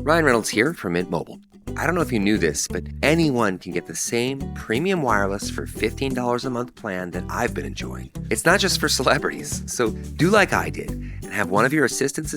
Ryan Reynolds here from Mint Mobile. I don't know if you knew this, but anyone can get the same premium wireless for $15 a month plan that I've been enjoying. It's not just for celebrities. So do like I did and have one of your assistants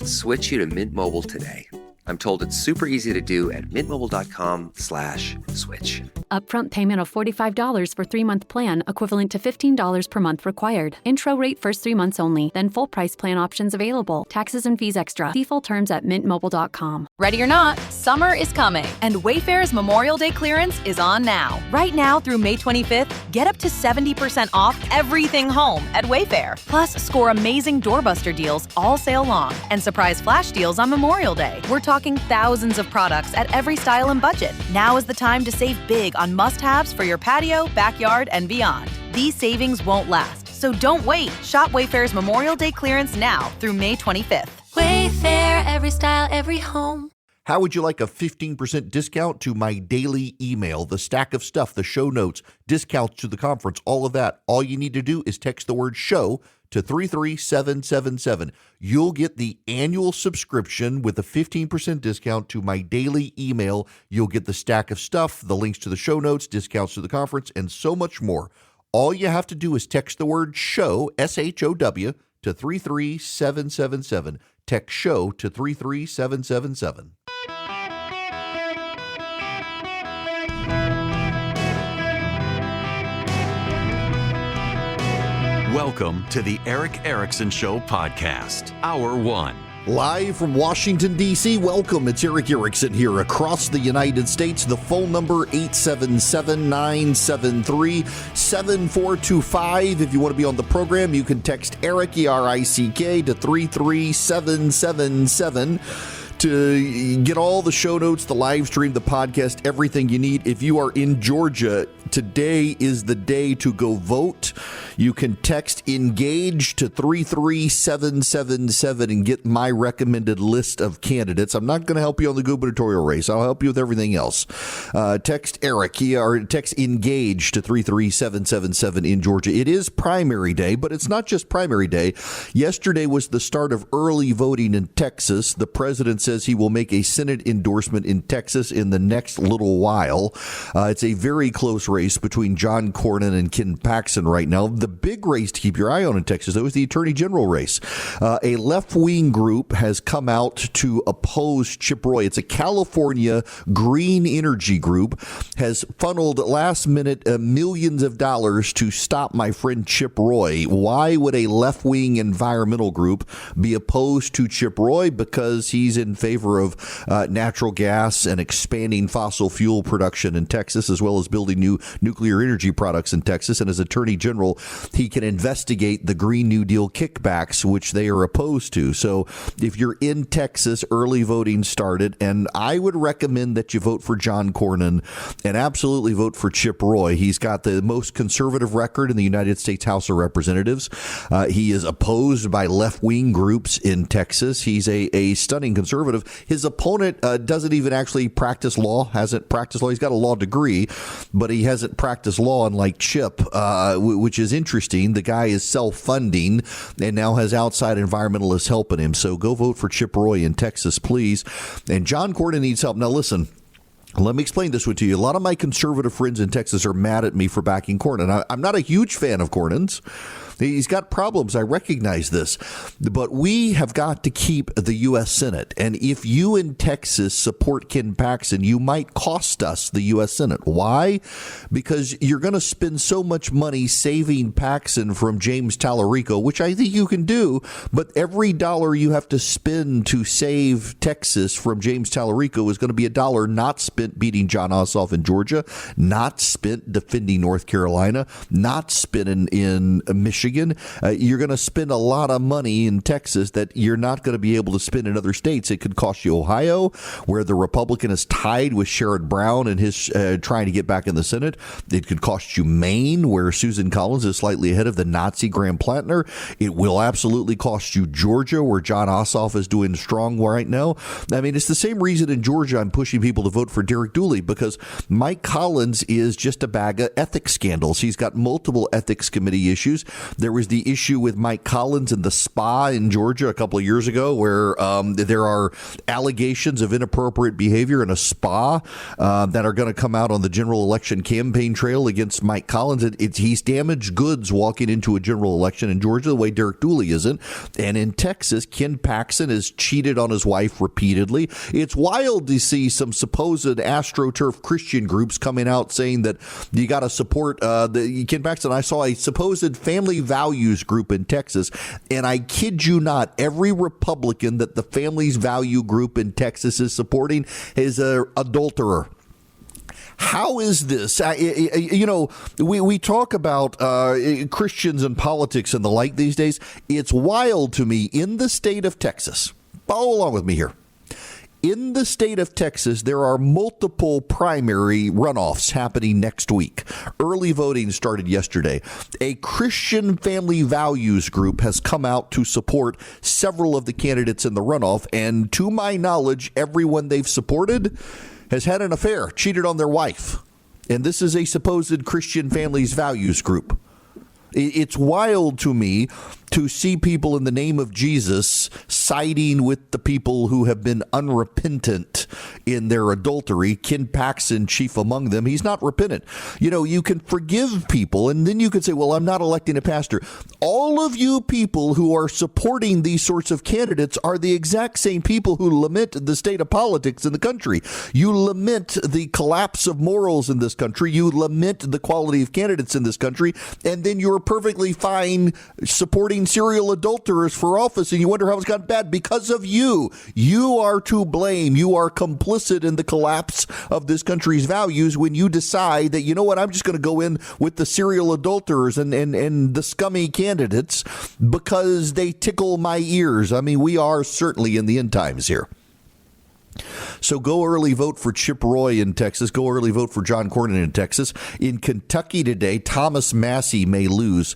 switch you to Mint Mobile today. I'm told it's super easy to do at mintmobile.com/switch. Upfront payment of $45 for 3-month plan, equivalent to $15 per month required. Intro rate first 3 months only, then full price plan options available. Taxes and fees extra. See full terms at mintmobile.com. Ready or not, summer is coming, and Wayfair's Memorial Day clearance is on now. Right now through May 25th, get up to 70% off everything home at Wayfair. Plus, score amazing doorbuster deals all sale long and surprise flash deals on Memorial Day. We're talking thousands of products at every style and budget. Now is the time to save big on must-haves for your patio, backyard, and beyond. These savings won't last, so don't wait. Shop Wayfair's Memorial Day clearance now through May 25th. Wayfair, every style, every home. How would you like a 15% discount to my daily email, the stack of stuff, the show notes, discounts to the conference, all of that? All you need to do is text the word show to 33777. You'll get the annual subscription with a 15% discount to my daily email. You'll get the stack of stuff, the links to the show notes, discounts to the conference, and so much more. All you have to do is text the word show, SHOW, to 33777. Text show to 33777. Welcome to the Eric Erickson Show podcast, Hour 1. Live from Washington, D.C., welcome. It's Eric Erickson here across the United States. The phone number, 877-973-7425. If you want to be on the program, you can text Eric, E-R-I-C-K, to 33777. To get all the show notes, the live stream, the podcast, everything you need. If you are in Georgia, today is the day to go vote. You can text ENGAGE to 33777 and get my recommended list of candidates. I'm not going to help you on the gubernatorial race. I'll help you with everything else. Text Eric, or text ENGAGE to 33777 in Georgia. It is primary day, but it's not just primary day. Yesterday was the start of early voting in Texas. The president says he will make a Senate endorsement in Texas in the next little while. It's a very close race between John Cornyn and Ken Paxton right now. The big race to keep your eye on in Texas, though, is the attorney general race. A left-wing group has come out to oppose Chip Roy. It's a California green energy group, has funneled last-minute millions of dollars to stop my friend Chip Roy. Why would a left-wing environmental group be opposed to Chip Roy? Because he's in favor of natural gas and expanding fossil fuel production in Texas, as well as building new nuclear energy products in Texas. And as Attorney General, he can investigate the Green New Deal kickbacks, which they are opposed to. So if you're in Texas, early voting started, and I would recommend that you vote for John Cornyn and absolutely vote for Chip Roy. He's got the most conservative record in the United States House of Representatives. He is opposed by left-wing groups in Texas. He's a stunning conservative. His opponent doesn't even actually practice law, hasn't practiced law. He's got a law degree, but he hasn't practiced law, unlike Chip, which is interesting. The guy is self-funding and now has outside environmentalists helping him. So go vote for Chip Roy in Texas, please. And John Cornyn needs help. Now, listen. Let me explain this one to you. A lot of my conservative friends in Texas are mad at me for backing Cornyn. I'm not a huge fan of Cornyn's. He's got problems. I recognize this. But we have got to keep the U.S. Senate. And if you in Texas support Ken Paxton, you might cost us the U.S. Senate. Why? Because you're going to spend so much money saving Paxton from James Tallarico, which I think you can do. But every dollar you have to spend to save Texas from James Tallarico is going to be a dollar not spent beating John Ossoff in Georgia, not spent defending North Carolina, not spent in Michigan. You're going to spend a lot of money in Texas that you're not going to be able to spend in other states. It could cost you Ohio, where the Republican is tied with Sherrod Brown and his trying to get back in the Senate. It could cost you Maine, where Susan Collins is slightly ahead of the Nazi Graham Plattner. It will absolutely cost you Georgia, where John Ossoff is doing strong right now. I mean, it's the same reason in Georgia I'm pushing people to vote for Derek Dooley, because Mike Collins is just a bag of ethics scandals. He's got multiple ethics committee issues. There was the issue with Mike Collins and the spa in Georgia a couple of years ago, where there are allegations of inappropriate behavior in a spa that are going to come out on the general election campaign trail against Mike Collins. He's damaged goods walking into a general election in Georgia the way Derek Dooley isn't. And in Texas, Ken Paxton has cheated on his wife repeatedly. It's wild to see some supposed AstroTurf Christian groups coming out saying that you got to support Ken Paxton. I saw a supposed family values group in Texas, and I kid you not, every Republican that the Families Value group in Texas is supporting is an adulterer. How is this? We talk about Christians and politics and the like these days. It's wild to me in the state of Texas. Follow along with me here. In the state of Texas, there are multiple primary runoffs happening next week. Early voting started yesterday. A Christian family values group has come out to support several of the candidates in the runoff, and to my knowledge, everyone they've supported has had an affair, cheated on their wife. And this is a supposed Christian families values group. It's wild to me to see people in the name of Jesus siding with the people who have been unrepentant in their adultery. Ken Paxton, chief among them. He's not repentant. You can forgive people, and then you can say, well, I'm not electing a pastor. All of you people who are supporting these sorts of candidates are the exact same people who lament the state of politics in the country. You lament the collapse of morals in this country. You lament the quality of candidates in this country, and then you're perfectly fine supporting serial adulterers for office, and you wonder how it's gotten bad because of you. You are to blame. You are complicit in the collapse of this country's values when you decide that, you know what, I'm just going to go in with the serial adulterers and the scummy candidates because they tickle my ears. I mean, we are certainly in the end times here. So go early vote for Chip Roy in Texas. Go early vote for John Cornyn in Texas. In Kentucky today, Thomas Massie may lose.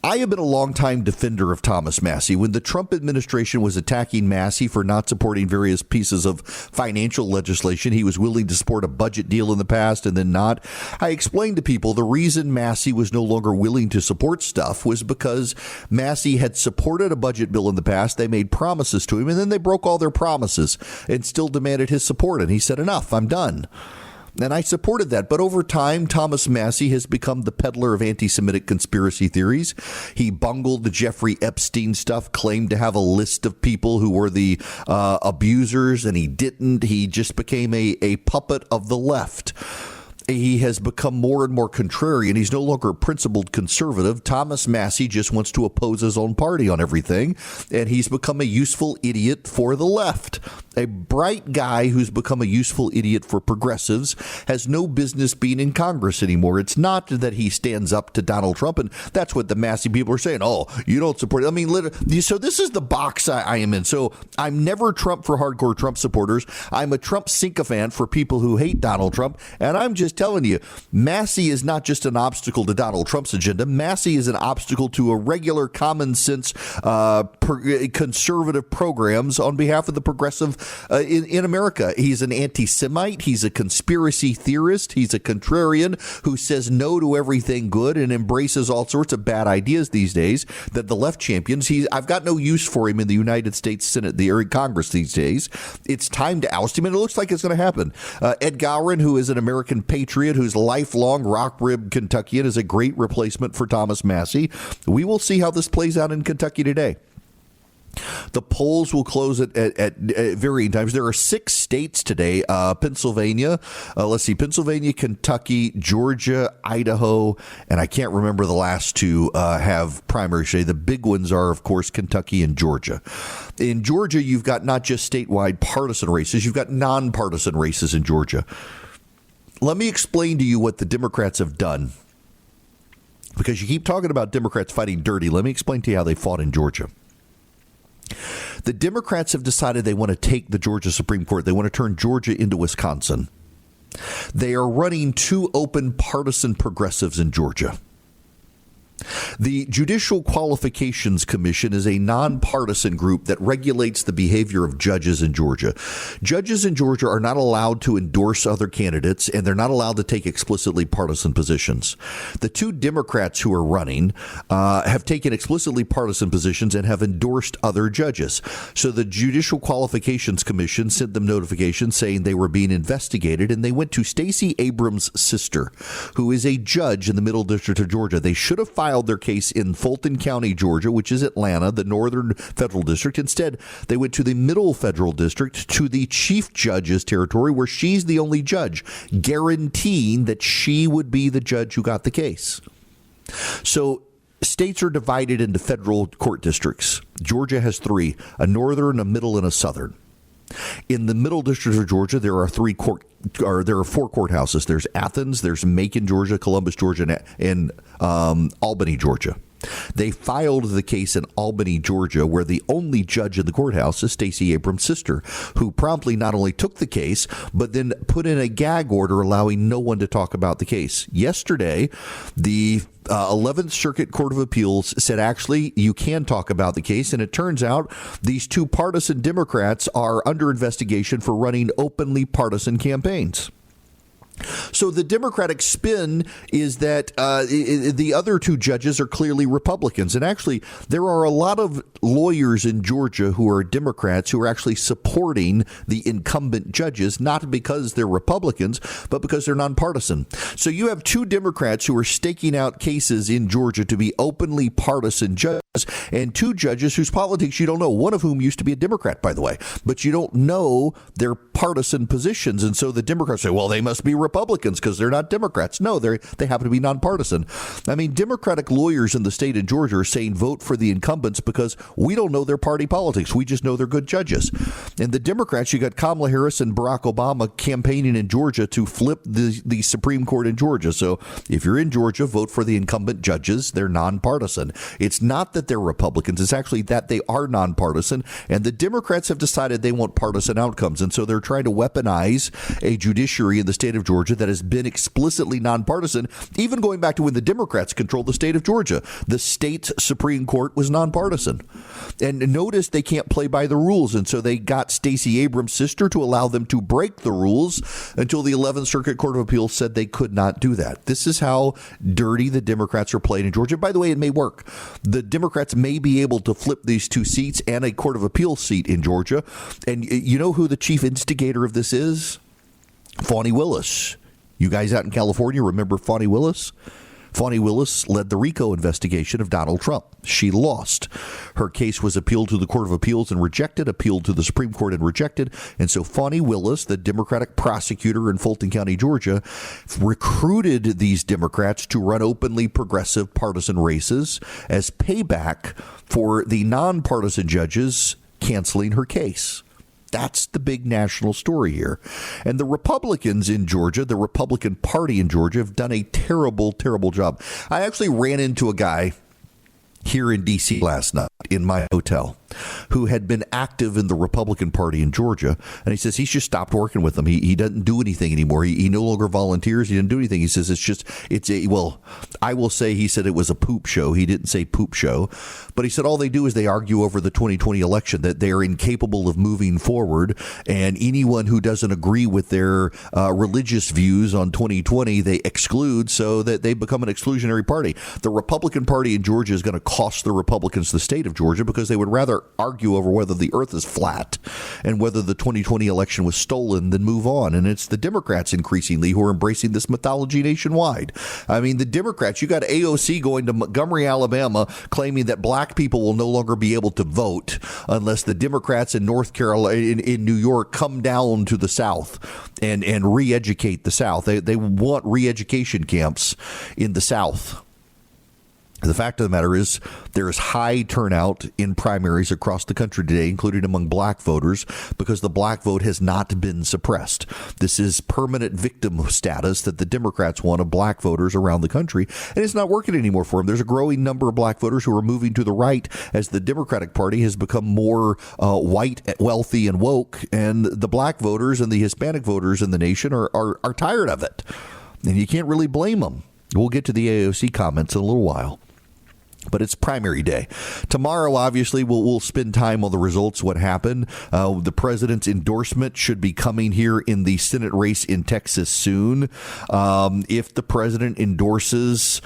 I have been a longtime defender of Thomas Massie. When the Trump administration was attacking Massie for not supporting various pieces of financial legislation, he was willing to support a budget deal in the past and then not. I explained to people the reason Massie was no longer willing to support stuff was because Massie had supported a budget bill in the past. They made promises to him, and then they broke all their promises and still demanded his support. And he said, enough, I'm done. And I supported that. But over time, Thomas Massie has become the peddler of anti-Semitic conspiracy theories. He bungled the Jeffrey Epstein stuff, claimed to have a list of people who were the abusers, and he didn't. He just became a puppet of the left. He has become more and more contrarian. He's no longer a principled conservative. Thomas Massie just wants to oppose his own party on everything, and he's become a useful idiot for the left. A bright guy who's become a useful idiot for progressives has no business being in Congress anymore. It's not that he stands up to Donald Trump, and that's what the Massie people are saying. Oh, you don't support it. I mean, literally, so this is the box I am in. So I'm never Trump for hardcore Trump supporters. I'm a Trump sycophant for people who hate Donald Trump, and I'm just telling you, Massie is not just an obstacle to Donald Trump's agenda. Massie is an obstacle to a regular common sense conservative programs on behalf of the progressive in America. He's an anti-Semite. He's a conspiracy theorist. He's a contrarian who says no to everything good and embraces all sorts of bad ideas these days that the left champions. I've got no use for him in the United States Senate, the Congress these days. It's time to oust him, and it looks like it's going to happen. Ed Gowron, who is an American patriot, who's lifelong rock-ribbed Kentuckian, is a great replacement for Thomas Massie. We will see how this plays out in Kentucky today. The polls will close at varying times. There are 6 states today. Pennsylvania, Pennsylvania, Kentucky, Georgia, Idaho, and I can't remember the last 2 have primaries today. The big ones are, of course, Kentucky and Georgia. In Georgia, you've got not just statewide partisan races, you've got nonpartisan races in Georgia. Let me explain to you what the Democrats have done. Because you keep talking about Democrats fighting dirty. Let me explain to you how they fought in Georgia. The Democrats have decided they want to take the Georgia Supreme Court. They want to turn Georgia into Wisconsin. They are running 2 open partisan progressives in Georgia. The Judicial Qualifications Commission is a nonpartisan group that regulates the behavior of judges in Georgia. Judges in Georgia are not allowed to endorse other candidates, and they're not allowed to take explicitly partisan positions. The two Democrats who are running have taken explicitly partisan positions and have endorsed other judges. So the Judicial Qualifications Commission sent them notifications saying they were being investigated, and they went to Stacey Abrams' sister, who is a judge in the Middle District of Georgia. They should have filed their case in Fulton County, Georgia, which is Atlanta, the Northern Federal District. Instead, they went to the Middle Federal District, to the Chief Judge's territory, where she's the only judge, guaranteeing that she would be the judge who got the case. So states are divided into federal court districts. Georgia has three: a northern, a middle, and a southern. In the Middle District of Georgia, there are four courthouses. There's Athens, there's Macon, Georgia, Columbus, Georgia, and Albany, Georgia. They filed the case in Albany, Georgia, where the only judge in the courthouse is Stacey Abrams' sister, who promptly not only took the case, but then put in a gag order allowing no one to talk about the case. Yesterday, the 11th Circuit Court of Appeals said, actually, you can talk about the case. And it turns out these two partisan Democrats are under investigation for running openly partisan campaigns. So the Democratic spin is that the other two judges are clearly Republicans. And actually, there are a lot of lawyers in Georgia who are Democrats who are actually supporting the incumbent judges, not because they're Republicans, but because they're nonpartisan. So you have two Democrats who are staking out cases in Georgia to be openly partisan judges, and two judges whose politics you don't know, one of whom used to be a Democrat, by the way, but you don't know their partisan positions. And so the Democrats say, well, they must be Republicans because they're not Democrats. No, they happen to be nonpartisan. I mean, Democratic lawyers in the state of Georgia are saying vote for the incumbents because we don't know their party politics. We just know they're good judges. And the Democrats, you got Kamala Harris and Barack Obama campaigning in Georgia to flip the Supreme Court in Georgia. So if you're in Georgia, vote for the incumbent judges. They're nonpartisan. It's not that they're Republicans. It's actually that they are nonpartisan. And the Democrats have decided they want partisan outcomes. And so they're trying to weaponize a judiciary in the state of Georgia that has been explicitly nonpartisan, even going back to when the Democrats controlled the state of Georgia. The state Supreme Court was nonpartisan. And notice they can't play by the rules. And so they got Stacey Abrams' sister to allow them to break the rules until the 11th Circuit Court of Appeals said they could not do that. This is how dirty the Democrats are playing in Georgia. By the way, it may work. The Democrats may be able to flip these two seats and a Court of Appeals seat in Georgia. And you know who the chief instigator of this is? Fani Willis. You guys out in California remember Fani Willis? Fani Willis led the RICO investigation of Donald Trump. She lost. Her case was appealed to the Court of Appeals and rejected, appealed to the Supreme Court and rejected. And so Fani Willis, the Democratic prosecutor in Fulton County, Georgia, recruited these Democrats to run openly progressive partisan races as payback for the nonpartisan judges canceling her case. That's the big national story here. And the Republicans in Georgia, the Republican Party in Georgia, have done a terrible, terrible job. I actually ran into a guy here in D.C. last night in my hotel who had been active in the Republican Party in Georgia. And he says he's just stopped working with them. He doesn't do anything anymore. He no longer volunteers. He didn't do anything. He says I will say he said it was a poop show. He didn't say poop show. But he said all they do is they argue over the 2020 election, that they are incapable of moving forward. And anyone who doesn't agree with their religious views on 2020, they exclude, so that they become an exclusionary party. The Republican Party in Georgia is going to cost the Republicans the state of Georgia because they would rather argue over whether the earth is flat and whether the 2020 election was stolen than move on. And it's the Democrats increasingly who are embracing this mythology nationwide. I mean, the Democrats, you got AOC going to Montgomery, Alabama, claiming that black people will no longer be able to vote unless the Democrats in North Carolina, in New York, come down to the South and re-educate the South. They want re-education camps in the South. The fact of the matter is there is high turnout in primaries across the country today, including among black voters, because the black vote has not been suppressed. This is permanent victim status that the Democrats want of black voters around the country, and it's not working anymore for them. There's a growing number of black voters who are moving to the right as the Democratic Party has become more white, wealthy, and woke, and the black voters and the Hispanic voters in the nation are tired of it, and you can't really blame them. We'll get to the AOC comments in a little while. But it's primary day. Tomorrow, obviously, we'll spend time on the results, what happened. The president's endorsement should be coming here in the Senate race in Texas soon. If the president endorses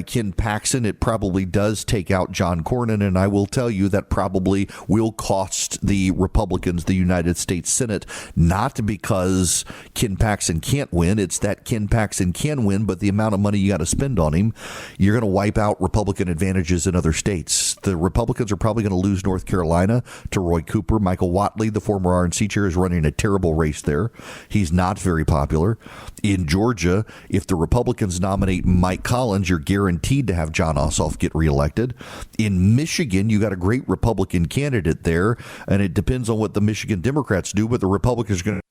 Ken Paxton, it probably does take out John Cornyn. And I will tell you that probably will cost the Republicans the United States Senate, not because Ken Paxton can't win. It's that Ken Paxton can win, but the amount of money you got to spend on him, you're going to wipe out Republican advantages in other states. The Republicans are probably going to lose North Carolina to Roy Cooper. Michael Whatley, the former RNC chair, is running a terrible race there. He's not very popular. In Georgia, if the Republicans nominate Mike Collins, you're guaranteed to have John Ossoff get reelected. In Michigan, you got a great Republican candidate there, and it depends on what the Michigan Democrats do, but the Republicans are going to.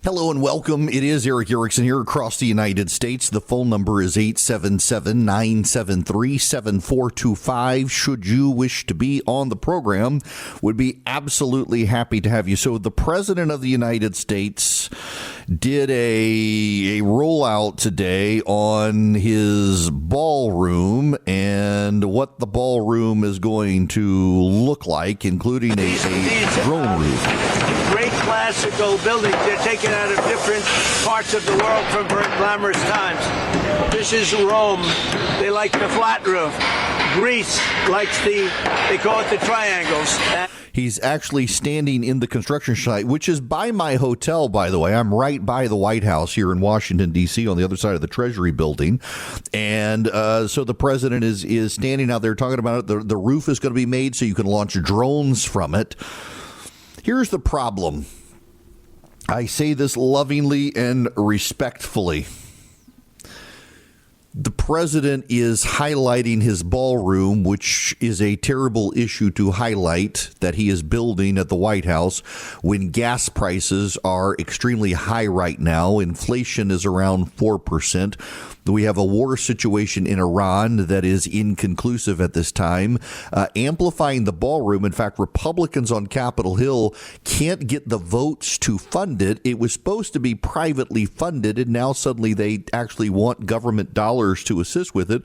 Hello and welcome. It is Eric Erickson here across the United States. The phone number is 877-973-7425. Should you wish to be on the program, would be absolutely happy to have you. So the President of the United States did a rollout today on his ballroom and what the ballroom is going to look like, including a drone roof. Great classical buildings. They're taken out of different parts of the world from very glamorous times. This is Rome. They like the flat roof. Greece likes they call it the triangles. He's actually standing in the construction site, which is by my hotel, by the way. I'm right by the White House here in Washington, D.C., on the other side of the Treasury building. And so the president is standing out there talking about it. The roof is going to be made so you can launch drones from it. Here's the problem. I say this lovingly and respectfully. The president is highlighting his ballroom, which is a terrible issue to highlight, that he is building at the White House when gas prices are extremely high right now. Inflation is around 4%. We have a war situation in Iran that is inconclusive at this time. Amplifying the ballroom. In fact, Republicans on Capitol Hill can't get the votes to fund it. It was supposed to be privately funded, and now suddenly they actually want government dollars to assist with it.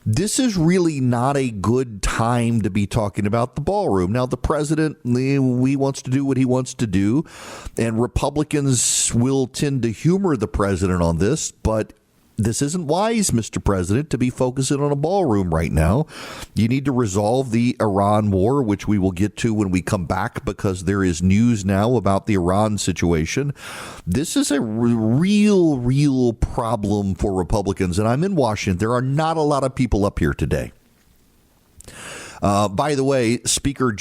This is really not a good time to be talking about the ballroom. Now, the president, he wants to do what he wants to do, and Republicans will tend to humor the president on this, but this isn't wise, Mr. President, to be focusing on a ballroom right now. You need to resolve the Iran war, which we will get to when we come back, because there is news now about the Iran situation. This is a real problem for Republicans. And I'm in Washington. There are not a lot of people up here today. By the way, Speaker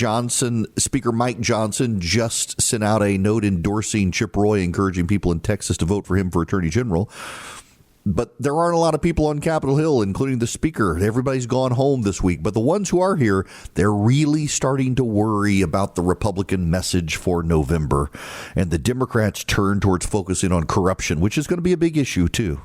Mike Johnson just sent out a note endorsing Chip Roy, encouraging people in Texas to vote for him for Attorney General. But there aren't a lot of people on Capitol Hill, including the speaker. Everybody's gone home this week. But the ones who are here, they're really starting to worry about the Republican message for November. And the Democrats turn towards focusing on corruption, which is going to be a big issue, too.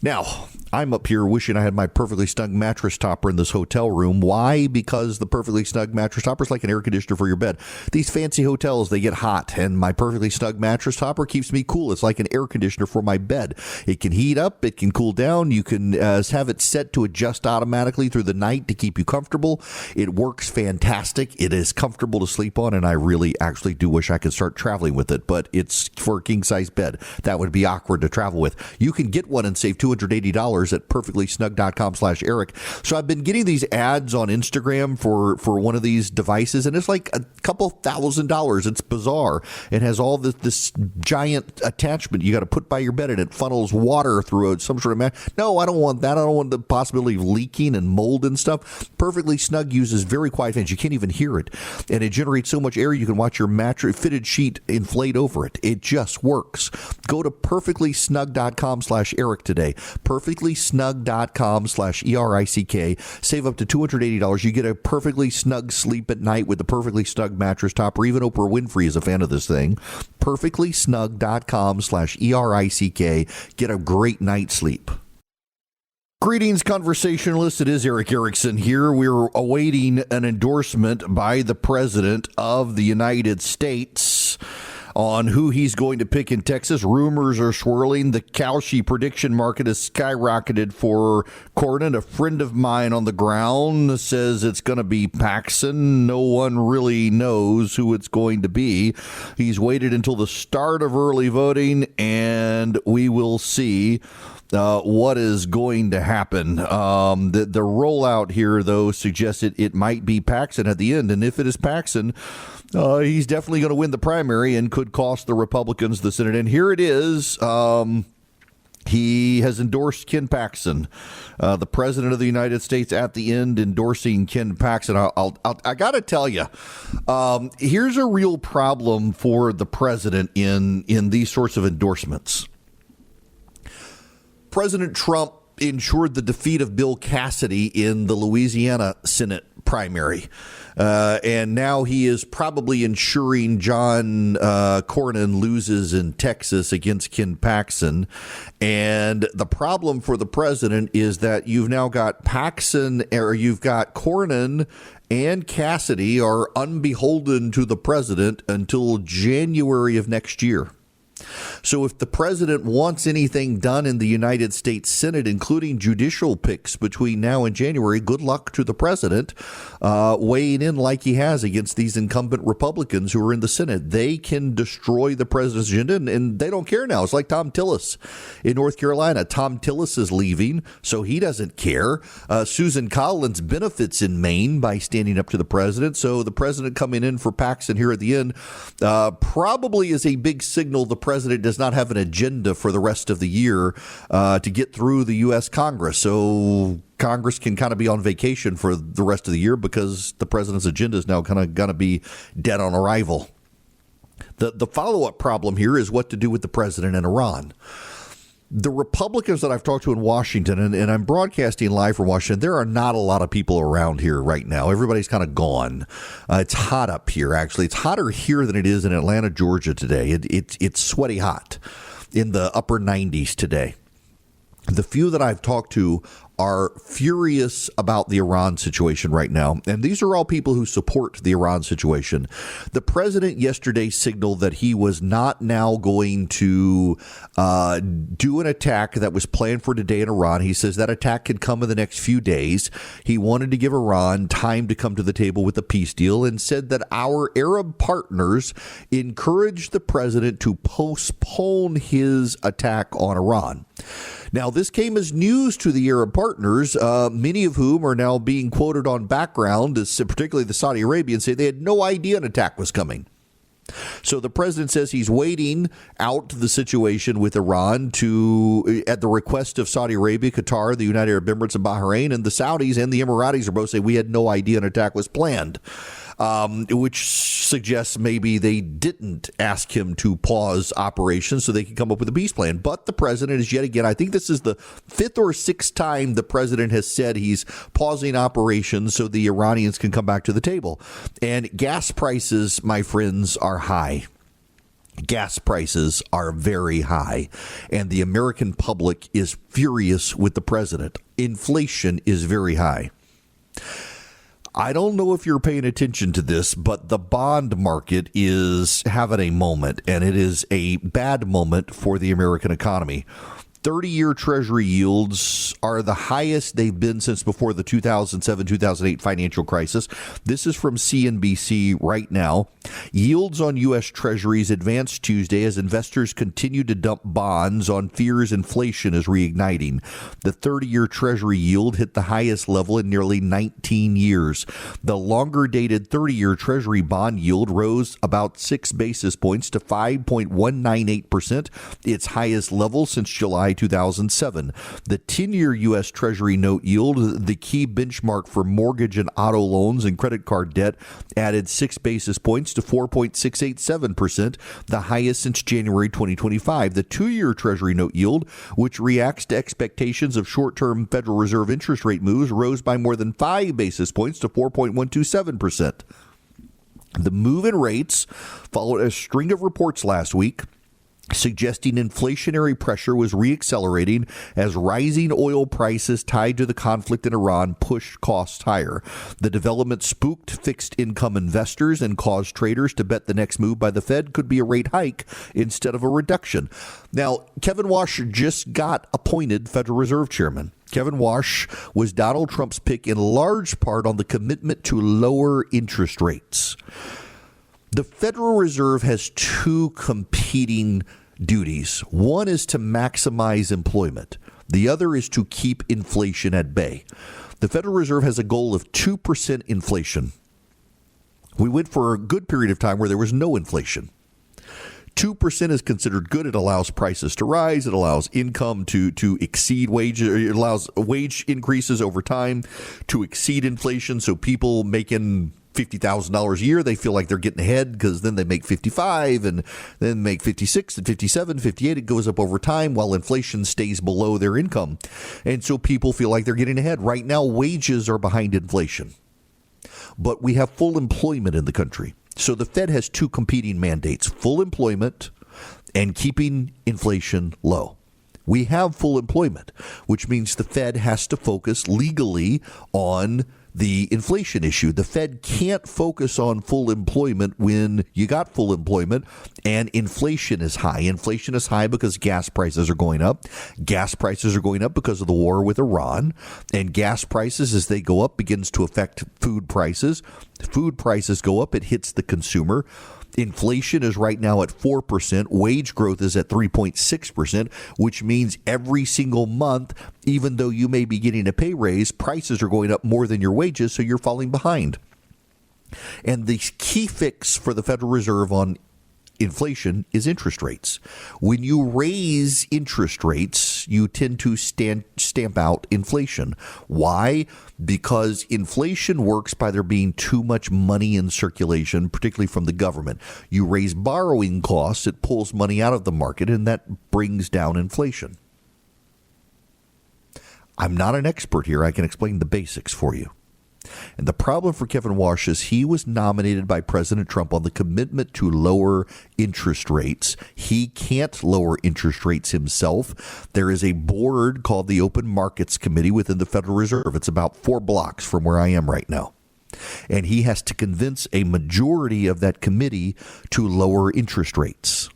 Now, I'm up here wishing I had my perfectly snug mattress topper in this hotel room. Why? Because the perfectly snug mattress topper is like an air conditioner for your bed. These fancy hotels, they get hot, and my perfectly snug mattress topper keeps me cool. It's like an air conditioner for my bed. It can heat up, it can cool down. You can have it set to adjust automatically through the night to keep you comfortable. It works fantastic. It is comfortable to sleep on, and I really actually do wish I could start traveling with it, but it's for a king-size bed. That would be awkward to travel with. You can get one and save $280 at perfectlysnug.com/Eric. So I've been getting these ads on Instagram for one of these devices, and it's like a couple $1,000s. It's bizarre. It has all this giant attachment you got to put by your bed, and it funnels water through some sort of No, I don't want that. I don't want the possibility of leaking and mold and stuff. Perfectly Snug uses very quiet fans. You can't even hear it, and it generates so much air you can watch your mattress fitted sheet inflate over it. It just works. Go to perfectlysnug.com/Eric today. perfectlysnug.com/ERICK. Save up to $280. You get a perfectly snug sleep at night with the perfectly snug mattress topper. Even Oprah Winfrey is a fan of this thing. perfectlysnug.com/ERICK. Get a great night's sleep. Greetings, conversationalists. It is Eric Erickson here. We're awaiting an endorsement by the President of the United States on who he's going to pick in Texas. Rumors are swirling. The Kalshi prediction market has skyrocketed for Cornyn. A friend of mine on the ground says it's going to be Paxson. No one really knows who it's going to be. He's waited until the start of early voting, and we will see what is going to happen. The rollout here, though, suggests it might be Paxson at the end. And if it is Paxson, he's definitely going to win the primary and could cost the Republicans the Senate. And here it is. He has endorsed Ken Paxton, the president of the United States, at the end endorsing Ken Paxton. I got to tell you, here's a real problem for the president in these sorts of endorsements. President Trump ensured the defeat of Bill Cassidy in the Louisiana Senate primary. And now he is probably ensuring John Cornyn loses in Texas against Ken Paxton. And the problem for the president is that you've now got you've got Cornyn and Cassidy are unbeholden to the president until January of next year. So if the president wants anything done in the United States Senate, including judicial picks between now and January, good luck to the president weighing in like he has against these incumbent Republicans who are in the Senate. They can destroy the president's agenda, and they don't care now. It's like Tom Tillis in North Carolina. Tom Tillis is leaving, so he doesn't care. Susan Collins benefits in Maine by standing up to the president. So the president coming in for Paxton here at the end probably is a big signal the president does not have an agenda for the rest of the year to get through the U.S. Congress. So Congress can kind of be on vacation for the rest of the year because the president's agenda is now kind of going to be dead on arrival. The follow-up problem here is what to do with the president and Iran. The Republicans that I've talked to in Washington, and I'm broadcasting live from Washington, there are not a lot of people around here right now. Everybody's kind of gone. It's hot up here, actually. It's hotter here than it is in Atlanta, Georgia today. It's sweaty hot in the upper 90s today. The few that I've talked to are furious about the Iran situation right now. And these are all people who support the Iran situation. The president yesterday signaled that he was not now going to do an attack that was planned for today in Iran. He says that attack could come in the next few days. He wanted to give Iran time to come to the table with a peace deal and said that our Arab partners encouraged the president to postpone his attack on Iran. Now, this came as news to the Arab partners, many of whom are now being quoted on background, particularly the Saudi Arabians, say they had no idea an attack was coming. So the president says he's waiting out the situation with Iran at the request of Saudi Arabia, Qatar, the United Arab Emirates, and Bahrain, and the Saudis and the Emiratis are both saying we had no idea an attack was planned. Which suggests maybe they didn't ask him to pause operations so they could come up with a peace plan. But the president is yet again, I think this is the fifth or sixth time the president has said he's pausing operations so the Iranians can come back to the table. And gas prices, my friends, are high. Gas prices are very high, and the American public is furious with the president. Inflation is very high. I don't know if you're paying attention to this, but the bond market is having a moment, and it is a bad moment for the American economy. 30-year Treasury yields are the highest they've been since before the 2007-2008 financial crisis. This is from CNBC right now. Yields on U.S. Treasuries advanced Tuesday as investors continue to dump bonds on fears inflation is reigniting. The 30-year Treasury yield hit the highest level in nearly 19 years. The longer-dated 30-year Treasury bond yield rose about 6 basis points to 5.198%, its highest level since July 2007. The 10-year U.S. Treasury note yield, the key benchmark for mortgage and auto loans and credit card debt, added 6 basis points to 4.687%, the highest since January 2025. The 2-year Treasury note yield, which reacts to expectations of short-term Federal Reserve interest rate moves, rose by more than 5 basis points to 4.127%. The move in rates followed a string of reports last week suggesting inflationary pressure was reaccelerating as rising oil prices tied to the conflict in Iran pushed costs higher. The development spooked fixed income investors and caused traders to bet the next move by the Fed could be a rate hike instead of a reduction. Now, Kevin Warsh just got appointed Federal Reserve Chairman. Kevin Warsh was Donald Trump's pick in large part on the commitment to lower interest rates. The Federal Reserve has two competing duties. One is to maximize employment. The other is to keep inflation at bay. The Federal Reserve has a goal of 2% inflation. We went for a good period of time where there was no inflation. 2% is considered good. It allows prices to rise. It allows income to exceed wages. It allows wage increases over time to exceed inflation. So people making $50,000 a year, they feel like they're getting ahead because then they make 55 and then make 56 and 57, 58. It goes up over time while inflation stays below their income. And so people feel like they're getting ahead. Right now, wages are behind inflation, but we have full employment in the country. So the Fed has two competing mandates: full employment and keeping inflation low. We have full employment, which means the Fed has to focus legally on the inflation issue. The Fed can't focus on full employment when you got full employment and inflation is high. Inflation is high because gas prices are going up. Gas prices are going up because of the war with Iran. And gas prices, as they go up, begins to affect food prices. Food prices go up, it hits the consumer. Inflation is right now at 4%. Wage growth is at 3.6%, which means every single month, even though you may be getting a pay raise, prices are going up more than your wages, so you're falling behind. And the key fix for the Federal Reserve on inflation is interest rates. When you raise interest rates, you tend to stamp out inflation. Why? Because inflation works by there being too much money in circulation, particularly from the government. You raise borrowing costs, it pulls money out of the market, and that brings down inflation. I'm not an expert here. I can explain the basics for you. And the problem for Kevin Warsh is he was nominated by President Trump on the commitment to lower interest rates. He can't lower interest rates himself. There is a board called the Open Markets Committee within the Federal Reserve. It's about 4 blocks from where I am right now. And he has to convince a majority of that committee to lower interest rates.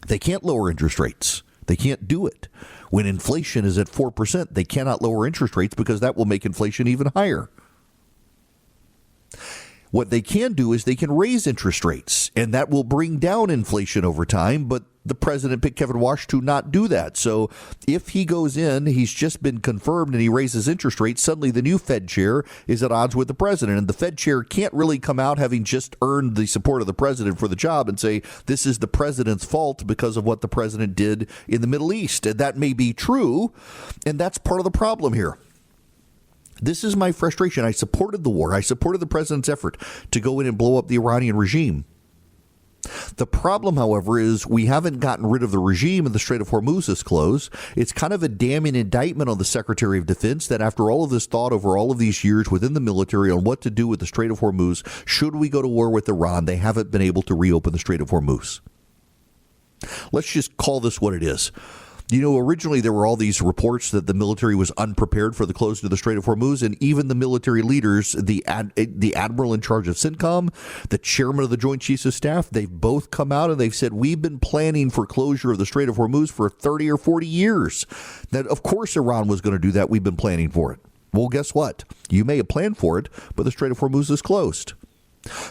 They can't lower interest rates. They can't do it. When inflation is at 4%, they cannot lower interest rates because that will make inflation even higher. What they can do is they can raise interest rates, and that will bring down inflation over time, but the president picked Kevin Warsh to not do that. So if he goes in, he's just been confirmed, and he raises interest rates, suddenly the new Fed chair is at odds with the president. And the Fed chair can't really come out having just earned the support of the president for the job and say this is the president's fault because of what the president did in the Middle East. And that may be true, and that's part of the problem here. This is my frustration. I supported the war. I supported the president's effort to go in and blow up the Iranian regime. The problem, however, is we haven't gotten rid of the regime and the Strait of Hormuz is closed. It's kind of a damning indictment on the Secretary of Defense that after all of this thought over all of these years within the military on what to do with the Strait of Hormuz, should we go to war with Iran, they haven't been able to reopen the Strait of Hormuz. Let's just call this what it is. You know, originally there were all these reports that the military was unprepared for the closing of the Strait of Hormuz, and even the military leaders, the admiral in charge of CENTCOM, the chairman of the Joint Chiefs of Staff, they've both come out and they've said, we've been planning for closure of the Strait of Hormuz for 30 or 40 years. That, of course, Iran was going to do that. We've been planning for it. Well, guess what? You may have planned for it, but the Strait of Hormuz is closed.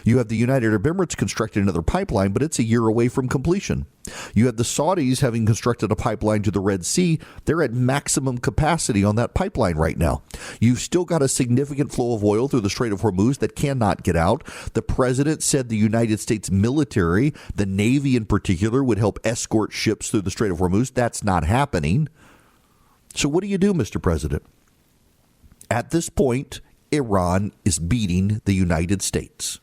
You have the United Arab Emirates constructing another pipeline, but it's a year away from completion. You have the Saudis having constructed a pipeline to the Red Sea. They're at maximum capacity on that pipeline right now. You've still got a significant flow of oil through the Strait of Hormuz that cannot get out. The president said the United States military, the Navy in particular, would help escort ships through the Strait of Hormuz. That's not happening. So what do you do, Mr. President? At this point, Iran is beating the United States.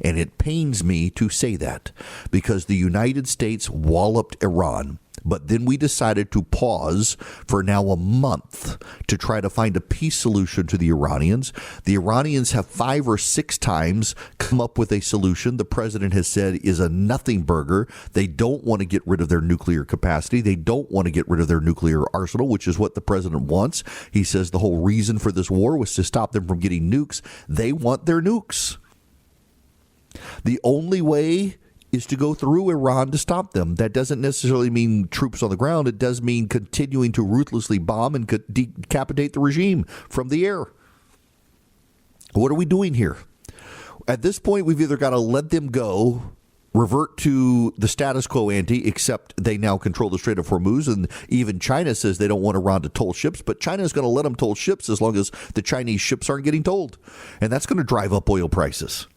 And it pains me to say that because the United States walloped Iran. But then we decided to pause for now a month to try to find a peace solution to the Iranians. The Iranians have 5 or 6 times come up with a solution the president has said is a nothing burger. They don't want to get rid of their nuclear capacity. They don't want to get rid of their nuclear arsenal, which is what the president wants. He says the whole reason for this war was to stop them from getting nukes. They want their nukes. The only way is to go through Iran to stop them. That doesn't necessarily mean troops on the ground. It does mean continuing to ruthlessly bomb and decapitate the regime from the air. What are we doing here? At this point, we've either got to let them go, revert to the status quo ante, except they now control the Strait of Hormuz, and even China says they don't want Iran to toll ships, but China is going to let them toll ships as long as the Chinese ships aren't getting tolled. And that's going to drive up oil prices.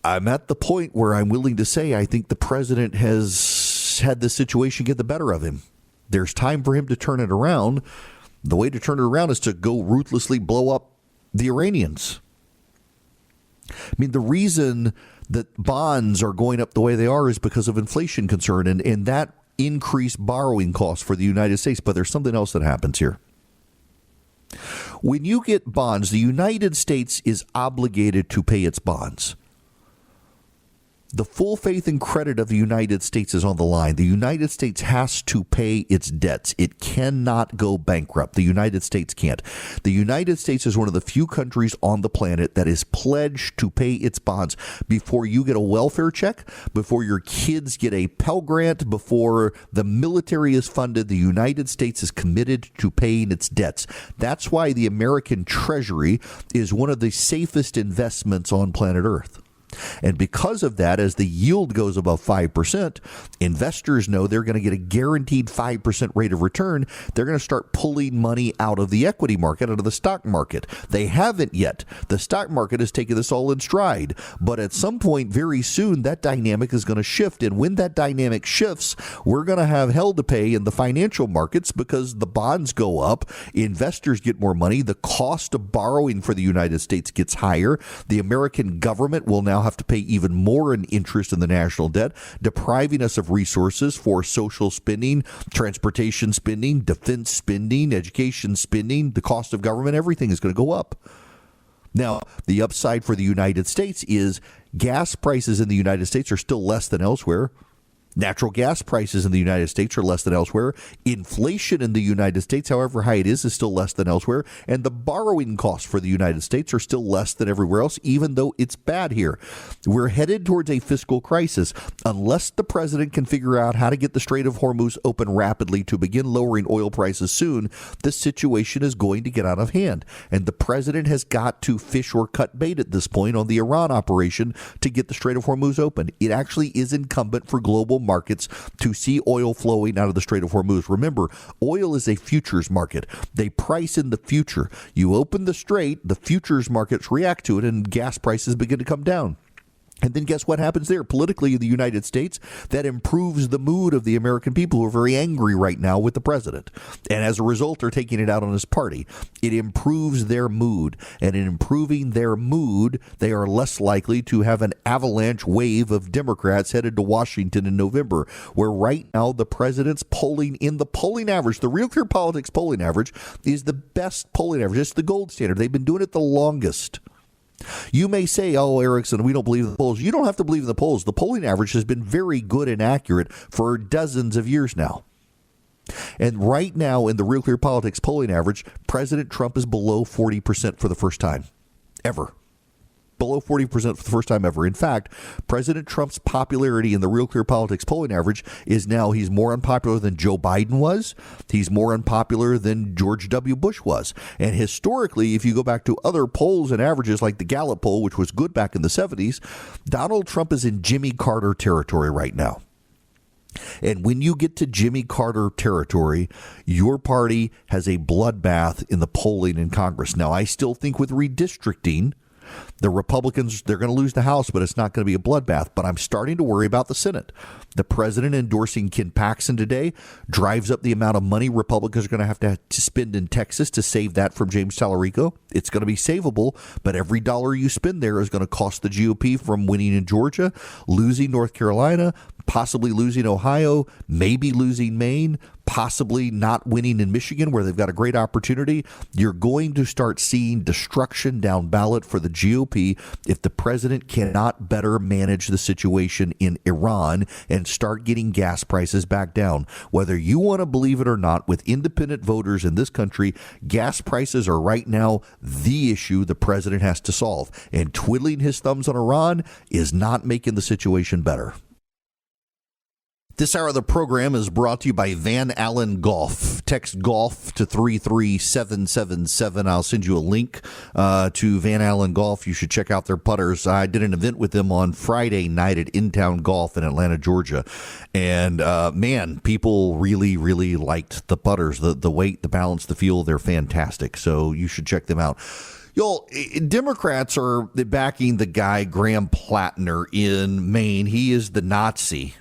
I'm at the point where I'm willing to say I think the president has had this situation get the better of him. There's time for him to turn it around. The way to turn it around is to go ruthlessly blow up the Iranians. I mean, the reason that bonds are going up the way they are is because of inflation concern and that increased borrowing costs for the United States. But there's something else that happens here. When you get bonds, the United States is obligated to pay its bonds. The full faith and credit of the United States is on the line. The United States has to pay its debts. It cannot go bankrupt. The United States can't. The United States is one of the few countries on the planet that is pledged to pay its bonds. Before you get a welfare check, before your kids get a Pell Grant, before the military is funded, the United States is committed to paying its debts. That's why the American Treasury is one of the safest investments on planet Earth. And because of that, as the yield goes above 5%, investors know they're going to get a guaranteed 5% rate of return. They're going to start pulling money out of the equity market, out of the stock market. They haven't yet. The stock market has taken this all in stride. But at some point very soon, that dynamic is going to shift. And when that dynamic shifts, we're going to have hell to pay in the financial markets because the bonds go up. Investors get more money. The cost of borrowing for the United States gets higher. The American government will now have to pay even more in interest in the national debt, depriving us of resources for social spending, transportation spending, defense spending, education spending. The cost of government, everything is going to go up. Now, the upside for the United States is gas prices in the United States are still less than elsewhere. Natural gas prices in the United States are less than elsewhere. Inflation in the United States, however high it is still less than elsewhere. And the borrowing costs for the United States are still less than everywhere else, even though it's bad here. We're headed towards a fiscal crisis. Unless the president can figure out how to get the Strait of Hormuz open rapidly to begin lowering oil prices soon, the situation is going to get out of hand. And the president has got to fish or cut bait at this point on the Iran operation to get the Strait of Hormuz open. It actually is incumbent for global markets to see oil flowing out of the Strait of Hormuz. Remember, oil is a futures market. They price in the future. You open the strait, the futures markets react to it, and gas prices begin to come down. And then guess what happens there? Politically in the United States, that improves the mood of the American people who are very angry right now with the president. And as a result, they're taking it out on his party. It improves their mood. And in improving their mood, they are less likely to have an avalanche wave of Democrats headed to Washington in November, where right now the president's polling in the polling average, the Real Clear Politics polling average, is the best polling average. It's the gold standard. They've been doing it the longest. You may say, oh, Erickson, we don't believe in the polls. You don't have to believe in the polls. The polling average has been very good and accurate for dozens of years now. And right now in the Real Clear Politics polling average, President Trump is below 40% for the first time ever. Below 40% for the first time ever. In fact, President Trump's popularity in the Real Clear Politics polling average is now he's more unpopular than Joe Biden was. He's more unpopular than George W. Bush was. And historically, if you go back to other polls and averages like the Gallup poll, which was good back in the 70s, Donald Trump is in Jimmy Carter territory right now. And when you get to Jimmy Carter territory, your party has a bloodbath in the polling in Congress. Now, I still think with redistricting, The Republicans, they're going to lose the House, but it's not going to be a bloodbath. But I'm starting to worry about the Senate. The president endorsing Ken Paxton today drives up the amount of money Republicans are going to have to spend in Texas to save that from James Tallarico. It's going to be savable, but every dollar you spend there is going to cost the GOP from winning in Georgia, losing North Carolina, possibly losing Ohio, maybe losing Maine, possibly not winning in Michigan, where they've got a great opportunity. You're going to start seeing destruction down ballot for the GOP if the president cannot better manage the situation in Iran and start getting gas prices back down. Whether you want to believe it or not, with independent voters in this country, gas prices are right now the issue the president has to solve. And twiddling his thumbs on Iran is not making the situation better. This hour of the program is brought to you by Van Allen Golf. Text golf to 33777. I'll send you a link to Van Allen Golf. You should check out their putters. I did an event with them on Friday night at In-Town Golf in Atlanta, Georgia. And, man, people really, really liked the putters. The weight, the balance, the feel, they're fantastic. So you should check them out. Y'all, Democrats are backing the guy, Graham Plattner, in Maine. He is the Nazi.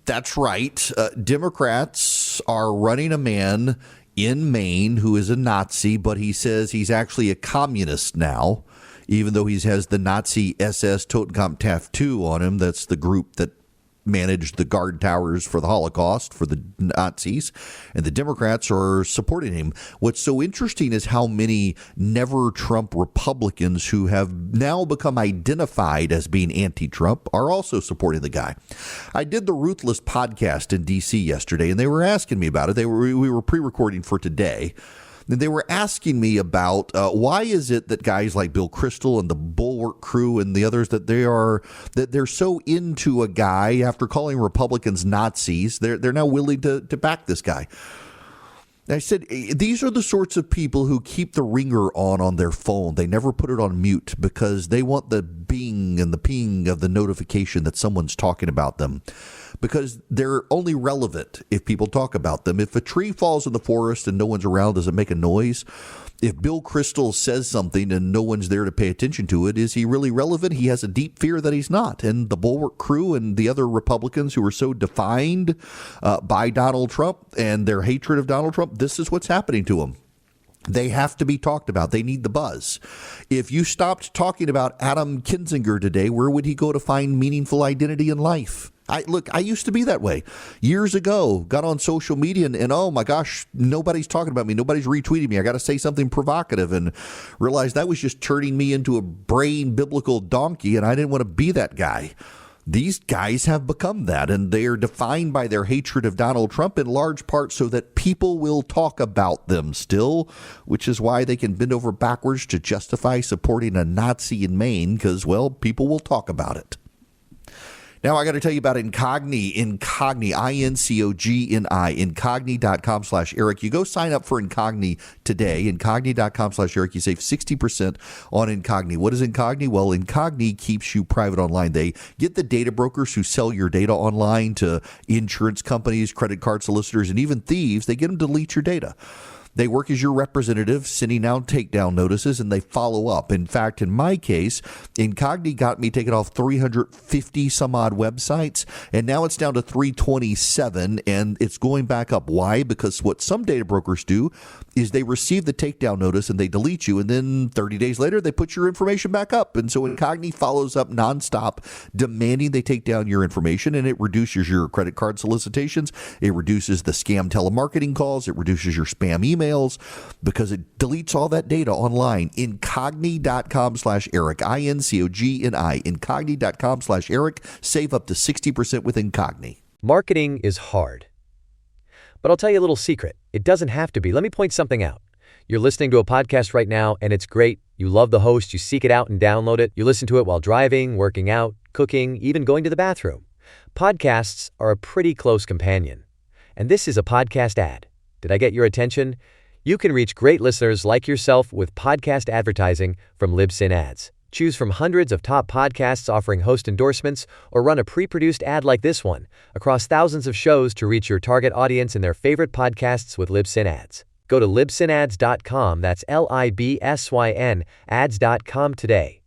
That's right. Democrats are running a man in Maine who is a Nazi, but he says he's actually a communist now, even though he has the Nazi SS Totenkopf tattoo on him. That's the group that managed the guard towers for the Holocaust for the Nazis, and the Democrats are supporting him. What's so interesting is how many never Trump Republicans who have now become identified as being anti-Trump are also supporting the guy. I did the Ruthless podcast in D.C. yesterday, and they were asking me about it. We were pre-recording for today. And they were asking me about why is it that guys like Bill Kristol and the Bulwark crew and the others that they're so into a guy after calling Republicans Nazis. They're now willing to back this guy. I said, these are the sorts of people who keep the ringer on their phone. They never put it on mute because they want the bing and the ping of the notification that someone's talking about them, because they're only relevant if people talk about them. If a tree falls in the forest and no one's around, does it make a noise? If Bill Kristol says something and no one's there to pay attention to it, is he really relevant? He has a deep fear that he's not. And the Bulwark crew and the other Republicans who are so defined by Donald Trump and their hatred of Donald Trump, this is what's happening to them. They have to be talked about. They need the buzz. If you stopped talking about Adam Kinzinger today, where would he go to find meaningful identity in life? I used to be that way years ago. Got on social media and oh my gosh, nobody's talking about me. Nobody's retweeting me. I got to say something provocative, and realized that was just turning me into a brain biblical donkey, and I didn't want to be that guy. These guys have become that, and they are defined by their hatred of Donald Trump in large part so that people will talk about them still, which is why they can bend over backwards to justify supporting a Nazi in Maine, because, well, people will talk about it. Now, I got to tell you about Incogni, I-N-C-O-G-N-I, Incogni.com/Eric. You go sign up for Incogni today, Incogni.com/Eric. You save 60% on Incogni. What is Incogni? Well, Incogni keeps you private online. They get the data brokers who sell your data online to insurance companies, credit card solicitors, and even thieves. They get them to delete your data. They work as your representative, sending out takedown notices, and they follow up. In fact, in my case, Incogni got me taken off 350 some odd websites, and now it's down to 327, and it's going back up. Why? Because what some data brokers do is they receive the takedown notice and they delete you, and then 30 days later, they put your information back up. And so Incogni follows up nonstop, demanding they take down your information, and it reduces your credit card solicitations. It reduces the scam telemarketing calls. It reduces your spam emails because it deletes all that data online. Incogni.com/Eric, I-N-C-O-G-N-I, Incogni.com/Eric. Save up to 60% with Incogni. Marketing is hard. But I'll tell you a little secret. It doesn't have to be. Let me point something out. You're listening to a podcast right now, and it's great. You love the host. You seek it out and download it. You listen to it while driving, working out, cooking, even going to the bathroom. Podcasts are a pretty close companion. And this is a podcast ad. Did I get your attention? You can reach great listeners like yourself with podcast advertising from Libsyn Ads. Choose from hundreds of top podcasts offering host endorsements, or run a pre-produced ad like this one across thousands of shows to reach your target audience in their favorite podcasts with Libsyn Ads. Go to libsynads.com, that's LIBSYN, ads.com today.